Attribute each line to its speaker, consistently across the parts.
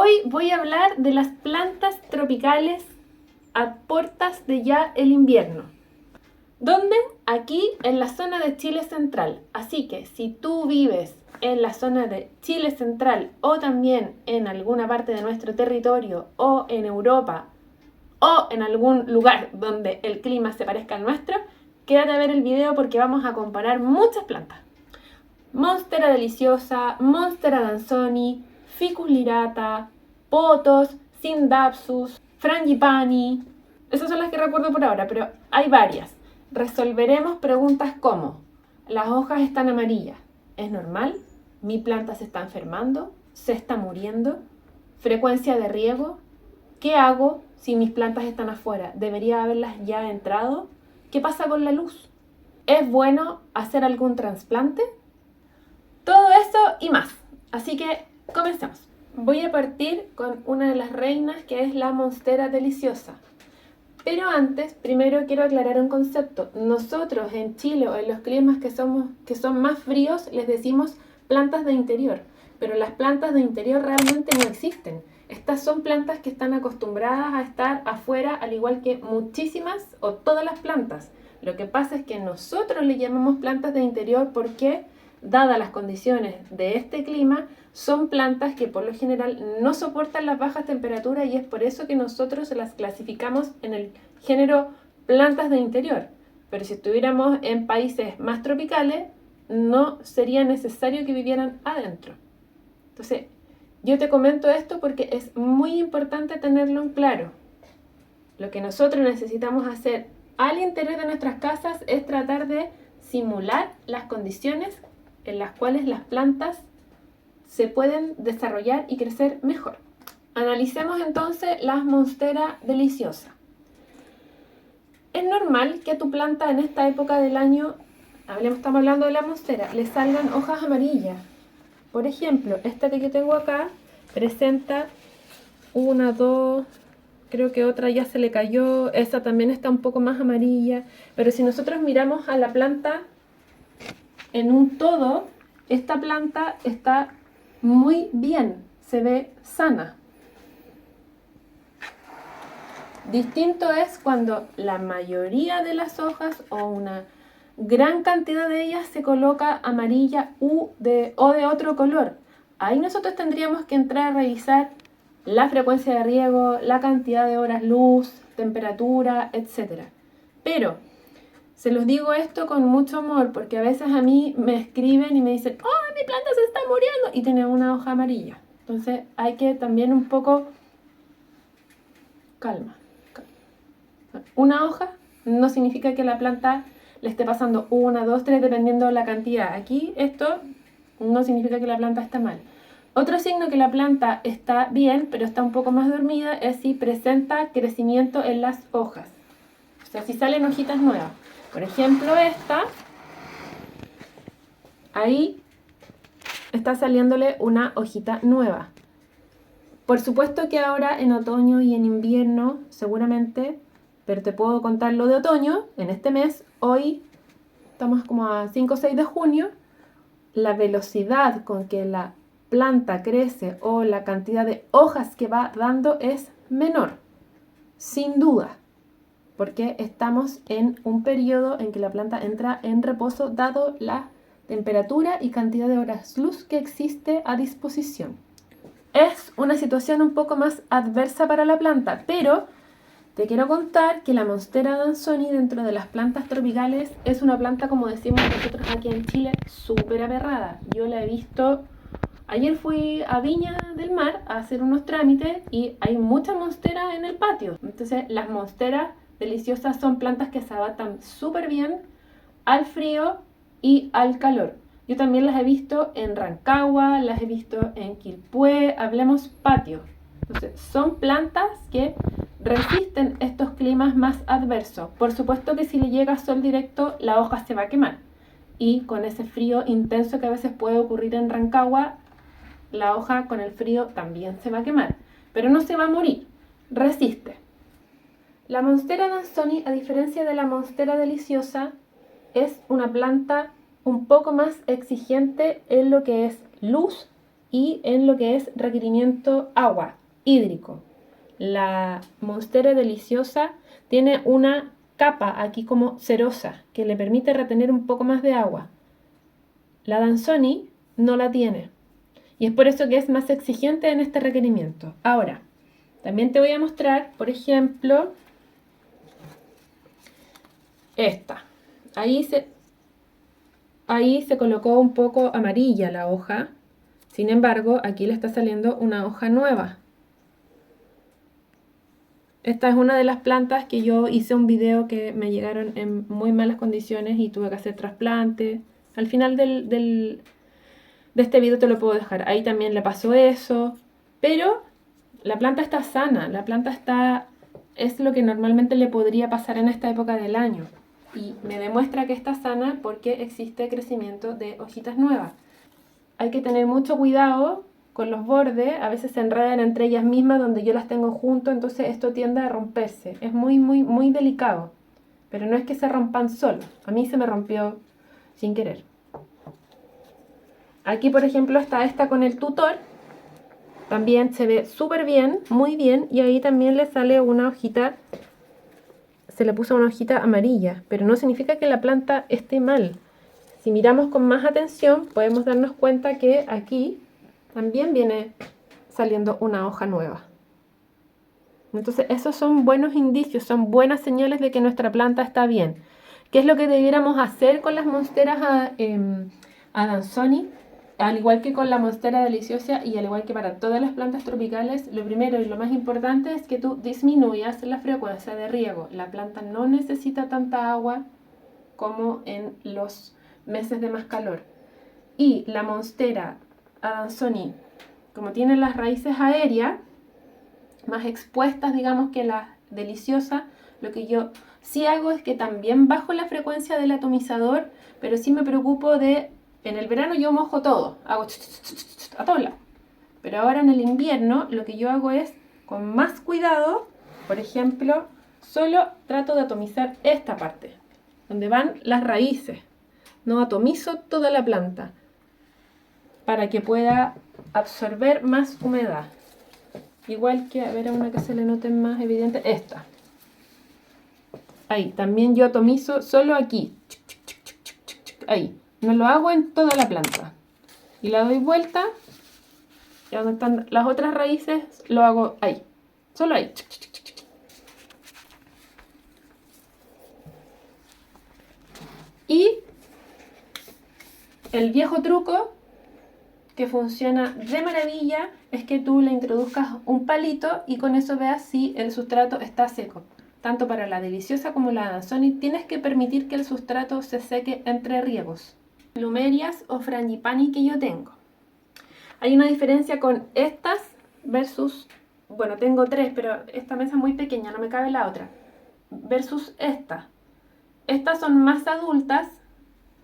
Speaker 1: Hoy voy a hablar de las plantas tropicales a puertas de ya el invierno. ¿Dónde? Aquí en la zona de Chile Central. Así que si tú vives en la zona de Chile Central o también en alguna parte de nuestro territorio o en Europa o en algún lugar donde el clima se parezca al nuestro, quédate a ver el video porque vamos a comparar muchas plantas. Monstera deliciosa, Monstera danzoni, Ficus lyrata, Pothos, Scindapsus, Frangipani. Esas son las que recuerdo por ahora, pero hay varias. Resolveremos preguntas como: las hojas están amarillas, ¿es normal? ¿Mi planta se está enfermando? ¿Se está muriendo? ¿Frecuencia de riego? ¿Qué hago si mis plantas están afuera? ¿Debería haberlas ya entrado? ¿Qué pasa con la luz? ¿Es bueno hacer algún trasplante? Todo eso y más. Así que comencemos. Voy a partir con una de las reinas, que es la Monstera deliciosa. Pero antes, primero quiero aclarar un concepto. Nosotros en Chile o en los climas que son más fríos, les decimos plantas de interior. Pero las plantas de interior realmente no existen. Estas son plantas que están acostumbradas a estar afuera, al igual que muchísimas o todas las plantas. Lo que pasa es que nosotros le llamamos plantas de interior porque, dadas las condiciones de este clima, son plantas que por lo general no soportan las bajas temperaturas y es por eso que nosotros las clasificamos en el género plantas de interior. Pero si estuviéramos en países más tropicales, no sería necesario que vivieran adentro. Entonces, yo te comento esto porque es muy importante tenerlo en claro. Lo que nosotros necesitamos hacer al interior de nuestras casas es tratar de simular las condiciones en las cuales las plantas se pueden desarrollar y crecer mejor. Analicemos entonces las Monstera deliciosa. Es normal que a tu planta en esta época del año, estamos hablando de la Monstera, le salgan hojas amarillas. Por ejemplo, esta que yo tengo acá presenta una, dos, creo que otra ya se le cayó, esta también está un poco más amarilla, pero si nosotros miramos a la planta en un todo, esta planta está muy bien, se ve sana. Distinto es cuando la mayoría de las hojas o una gran cantidad de ellas se coloca amarilla o de otro color. Ahí nosotros tendríamos que entrar a revisar la frecuencia de riego, la cantidad de horas luz, temperatura, etc. Pero se los digo esto con mucho amor porque a veces a mmí me escriben y me dicen: ¡oh, mi planta se está muriendo! Y tiene una hoja amarilla. Entonces hay que también un poco calma. Una hoja no significa que la planta le esté pasando 1, 2, 3, dependiendo de la cantidad. Aquí esto no significa que la planta está mal. Otro signo que la planta está bien, pero está un poco más dormida, es si presenta crecimiento en las hojas. O sea, si salen hojitas nuevas. Por ejemplo, esta, ahí está saliéndole una hojita nueva. Por supuesto que ahora en otoño y en invierno, seguramente, pero te puedo contar lo de otoño, en este mes, hoy estamos como a 5 o 6 de junio, la velocidad con que la planta crece o la cantidad de hojas que va dando es menor, sin duda, porque estamos en un periodo en que la planta entra en reposo dado la temperatura y cantidad de horas luz que existe a disposición. Es una situación un poco más adversa para la planta, pero te quiero contar que la Monstera danzoni dentro de las plantas tropicales es una planta, como decimos nosotros aquí en Chile, súper aberrada. Yo la he visto, ayer fui a Viña del Mar a hacer unos trámites y hay muchas monsteras en el patio. Entonces las Monsteras deliciosas son plantas que se adaptan súper bien al frío y al calor. Yo también las he visto en Rancagua, las he visto en Quilpué, hablemos patio. Entonces son plantas que resisten estos climas más adversos. Por supuesto que si le llega sol directo, la hoja se va a quemar. Y con ese frío intenso que a veces puede ocurrir en Rancagua, la hoja con el frío también se va a quemar. Pero no se va a morir, resiste. La Monstera danzoni, a diferencia de la Monstera deliciosa, es una planta un poco más exigente en lo que es luz y en lo que es requerimiento agua, hídrico. La Monstera deliciosa tiene una capa aquí como cerosa que le permite retener un poco más de agua. La Danzoni no la tiene y es por eso que es más exigente en este requerimiento. Ahora, también te voy a mostrar, por ejemplo, esta. Ahí se colocó un poco amarilla la hoja. Sin embargo, aquí le está saliendo una hoja nueva. Esta es una de las plantas que yo hice un video que me llegaron en muy malas condiciones y tuve que hacer trasplante. Al final de este video te lo puedo dejar. Ahí también le pasó eso. Pero la planta está sana. La planta es lo que normalmente le podría pasar en esta época del año. Y me demuestra que está sana porque existe crecimiento de hojitas nuevas. Hay que tener mucho cuidado con los bordes, a veces se enredan entre ellas mismas donde yo las tengo junto, entonces esto tiende a romperse. Es muy, muy, muy delicado, pero no es que se rompan solos. A mí se me rompió sin querer. Aquí, por ejemplo, está esta con el tutor. También se ve súper bien, muy bien, y ahí también le sale una hojita, se le puso una hojita amarilla, pero no significa que la planta esté mal. Si miramos con más atención, podemos darnos cuenta que aquí también viene saliendo una hoja nueva. Entonces, esos son buenos indicios, son buenas señales de que nuestra planta está bien. ¿Qué es lo que debiéramos hacer con las monsteras Adansoni? Al igual que con la monstera deliciosa y al igual que para todas las plantas tropicales, lo primero y lo más importante es que tú disminuyas la frecuencia de riego. La planta no necesita tanta agua como en los meses de más calor. Y la monstera Adansoni, como tiene las raíces aéreas, más expuestas, digamos, que la deliciosa, lo que yo sí hago es que también bajo la frecuencia del atomizador, pero sí me preocupo de, en el verano yo mojo todo, hago a todos lados. Pero ahora en el invierno lo que yo hago es, con más cuidado, por ejemplo, solo trato de atomizar esta parte, donde van las raíces. No atomizo toda la planta, para que pueda absorber más humedad. Igual que, a ver, una que se le note más evidente, esta. Ahí, también yo atomizo solo aquí. Ahí, no lo hago en toda la planta. Y la doy vuelta, y donde están las otras raíces, lo hago ahí. Solo ahí. Y el viejo truco que funciona de maravilla es que tú le introduzcas un palito y con eso veas si el sustrato está seco. Tanto para la deliciosa como la Adansoni tienes que permitir que el sustrato se seque entre riegos. Plumerias o frangipani que yo tengo. Hay una diferencia con estas versus, bueno, tengo tres, pero esta mesa es muy pequeña, no me cabe la otra. Versus esta. Estas son más adultas,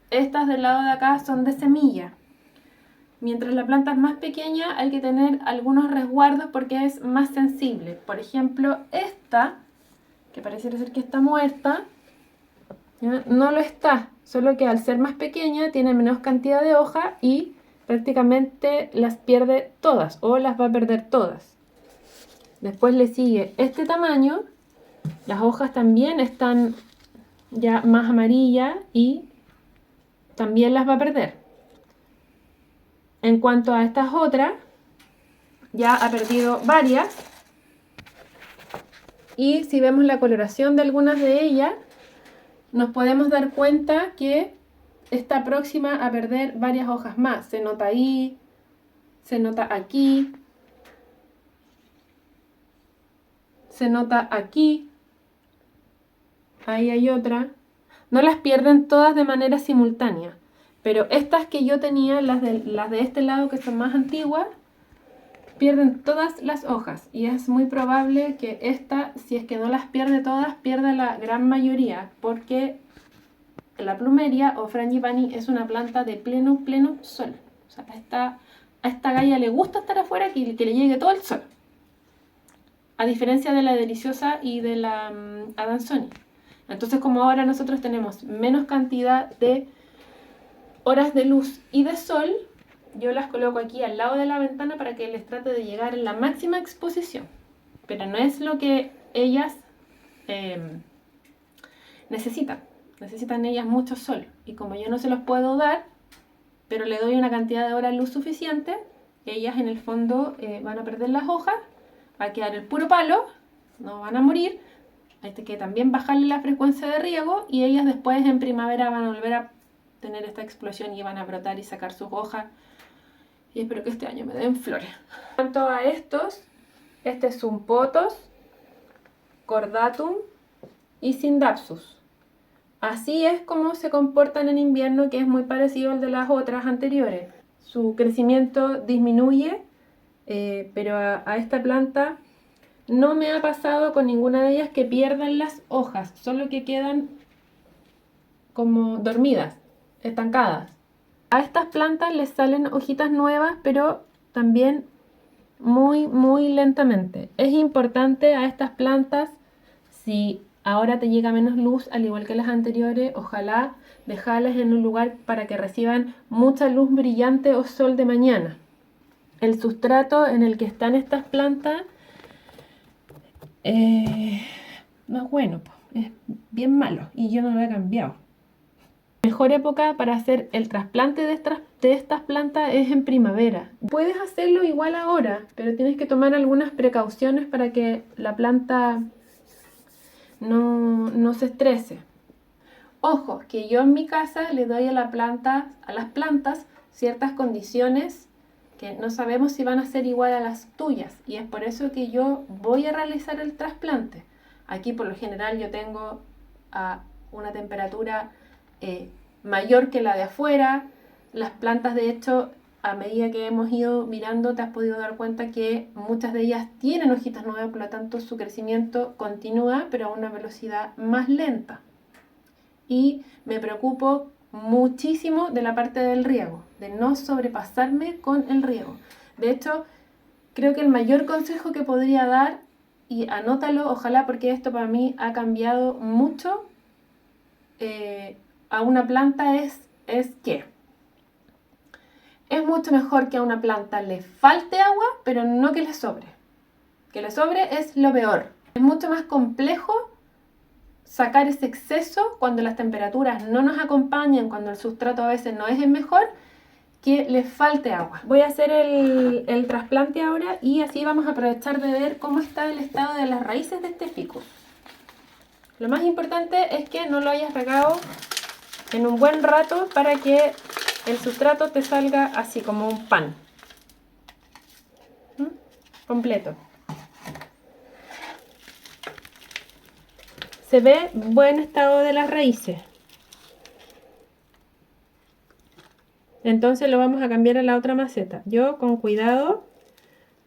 Speaker 1: estas del lado de acá son de semilla. Mientras la planta es más pequeña hay que tener algunos resguardos porque es más sensible. Por ejemplo, esta, que pareciera ser que está muerta, ¿ya? No lo está, solo que al ser más pequeña tiene menos cantidad de hoja y prácticamente las pierde todas o las va a perder todas. Después le sigue este tamaño, las hojas también están ya más amarillas y también las va a perder. En cuanto a estas otras, ya ha perdido varias. Y si vemos la coloración de algunas de ellas, nos podemos dar cuenta que está próxima a perder varias hojas más. Se nota ahí, se nota aquí, se nota aquí. Ahí hay otra. No las pierden todas de manera simultánea. Pero estas que yo tenía, las de este lado que son más antiguas, pierden todas las hojas. Y es muy probable que esta, si es que no las pierde todas, pierda la gran mayoría. Porque la plumeria o frangipani es una planta de pleno sol. O sea, a esta galla le gusta estar afuera, que le llegue todo el sol. A diferencia de la deliciosa y de la Adansoni. Entonces, como ahora nosotros tenemos menos cantidad de horas de luz y de sol, yo las coloco aquí al lado de la ventana para que les trate de llegar en la máxima exposición. Pero no es lo que ellas necesitan. Necesitan ellas mucho sol. Y como yo no se los puedo dar, pero le doy una cantidad de horas luz suficiente, ellas en el fondo van a perder las hojas, va a quedar el puro palo, no van a morir. Hay que también bajarle la frecuencia de riego y ellas después en primavera van a volver a tener esta explosión y van a brotar y sacar sus hojas. Y espero que este año me den flores. En cuanto a estos, este es un pothos, cordatum y Scindapsus. Así es como se comportan en invierno, que es muy parecido al de las otras anteriores. Su crecimiento disminuye, pero a esta planta no me ha pasado con ninguna de ellas que pierdan las hojas, solo que quedan como dormidas, estancadas. A estas plantas les salen hojitas nuevas, pero también muy lentamente. Es importante a estas plantas, si ahora te llega menos luz, al igual que las anteriores, ojalá dejarlas en un lugar para que reciban mucha luz brillante o sol de mañana. El sustrato en el que están estas plantas no es bueno, es bien malo y yo no lo he cambiado. La mejor época para hacer el trasplante de estas plantas es en primavera. Puedes hacerlo igual ahora, pero tienes que tomar algunas precauciones para que la planta no se estrese. Ojo, que yo en mi casa le doy a las plantas ciertas condiciones que no sabemos si van a ser igual a las tuyas, y es por eso que yo voy a realizar el trasplante. Aquí por lo general yo tengo a una temperatura mayor que la de afuera. Las plantas, de hecho, a medida que hemos ido mirando, te has podido dar cuenta que muchas de ellas tienen hojitas nuevas, por lo tanto su crecimiento continúa, pero a una velocidad más lenta. Y me preocupo muchísimo de la parte del riego, de no sobrepasarme con el riego. De hecho, creo que el mayor consejo que podría dar, y anótalo, ojalá, porque esto para mí ha cambiado mucho a una planta, es que es mucho mejor que a una planta le falte agua, pero no que le sobre. Que le sobre es lo peor. Es mucho más complejo sacar ese exceso cuando las temperaturas no nos acompañan, cuando el sustrato a veces no es el mejor, que le falte agua. Voy a hacer el trasplante ahora y así vamos a aprovechar de ver cómo está el estado de las raíces de este ficus. Lo más importante es que no lo hayas regado en un buen rato para que el sustrato te salga así como un pan. Completo. Se ve buen estado de las raíces. Entonces lo vamos a cambiar a la otra maceta. Yo con cuidado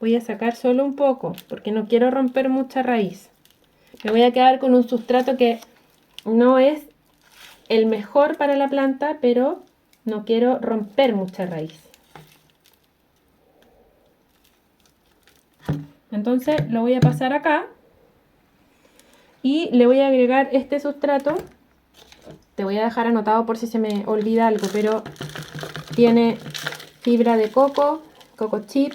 Speaker 1: voy a sacar solo un poco porque no quiero romper mucha raíz. Me voy a quedar con un sustrato que no es el mejor para la planta, pero no quiero romper mucha raíz. Entonces lo voy a pasar acá y le voy a agregar este sustrato. Te voy a dejar anotado por si se me olvida algo, pero tiene fibra de coco, coco chip,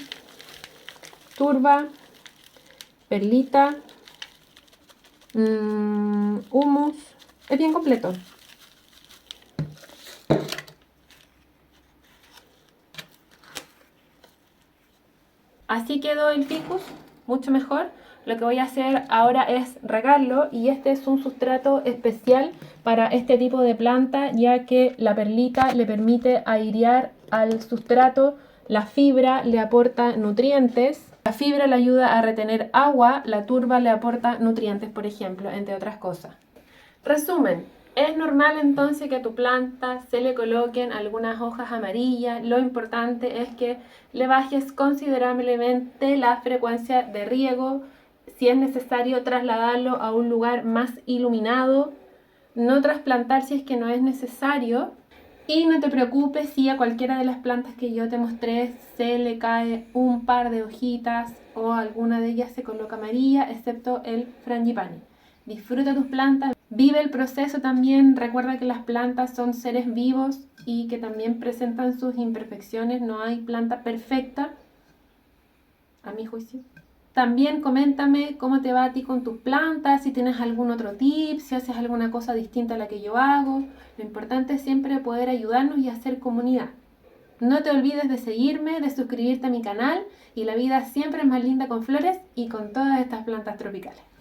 Speaker 1: turba, perlita, humus. Es bien completo. Así quedó el ficus, mucho mejor. Lo que voy a hacer ahora es regarlo, y este es un sustrato especial para este tipo de planta, ya que la perlita le permite airear al sustrato, la fibra le aporta nutrientes, la fibra le ayuda a retener agua, la turba le aporta nutrientes, por ejemplo, entre otras cosas. Resumen. Es normal entonces que a tu planta se le coloquen algunas hojas amarillas. Lo importante es que le bajes considerablemente la frecuencia de riego. Si es necesario trasladarlo a un lugar más iluminado, no trasplantar si es que no es necesario. Y no te preocupes si a cualquiera de las plantas que yo te mostré se le cae un par de hojitas o alguna de ellas se coloca amarilla, excepto el frangipani. Disfruta tus plantas. Vive el proceso también, recuerda que las plantas son seres vivos y que también presentan sus imperfecciones, no hay planta perfecta, a mi juicio. También coméntame cómo te va a ti con tus plantas, si tienes algún otro tip, si haces alguna cosa distinta a la que yo hago. Lo importante es siempre poder ayudarnos y hacer comunidad. No te olvides de seguirme, de suscribirte a mi canal y la vida siempre es más linda con flores y con todas estas plantas tropicales.